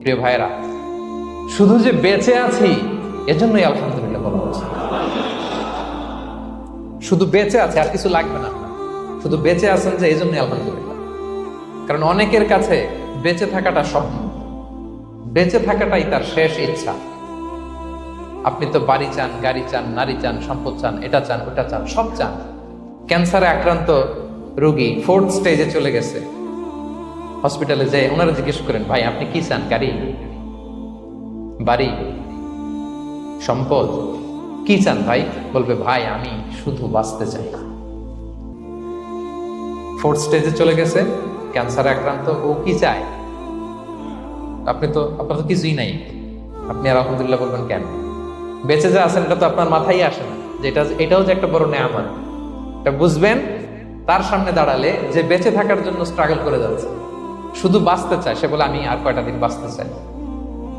প্রিয় ভাইরা, শুধু যে বেঁচে আছি এজন্যই আলহামদুলিল্লাহ বলা হচ্ছে। শুধু বেঁচে আছে, আর কিছু লাগবে না। শুধু বেঁচে আছেন যে এই জন্যই আলহামদুলিল্লাহ। কারণ অনেকের কাছে বেঁচে থাকাটা স্বপ্ন, বেঁচে থাকাটাই তার শেষ ইচ্ছা। আপনি তো বাড়ি চান, গাড়ি চান, নারী চান, সম্পদ চান, এটা চান, ওটা চান, সব চান। ক্যান্সারে আক্রান্ত রোগী 4th স্টেজে চলে গেছে, হসপিটালে যে ওনারা জিজ্ঞেস করেন, ভাই আপনি কি চান? গাড়ি, বাড়ি, সম্পদ, কি চান ভাই? বলবে, ভাই আমি শুধু বাঁচতে চাই। 4th স্টেজে চলে গেছে, ক্যান্সারে আক্রান্ত, ও কি চায়? আপনার তো কিছুই নাই, আপনি আর আলহামদুলিল্লাহ বলবেন কেন? বেঁচে যা আছেন এটা তো আপনার মাথায় আসে না যে এটাও যে একটা বড় নেয়ামত। এটা বুঝবেন তার সামনে দাঁড়ালে, যে বেঁচে থাকার জন্য স্ট্রাগল করে যাচ্ছে, শুধু বাঁচতে চায়। সে বলে, আমি আর কয়টা দিন বাঁচতে চাই।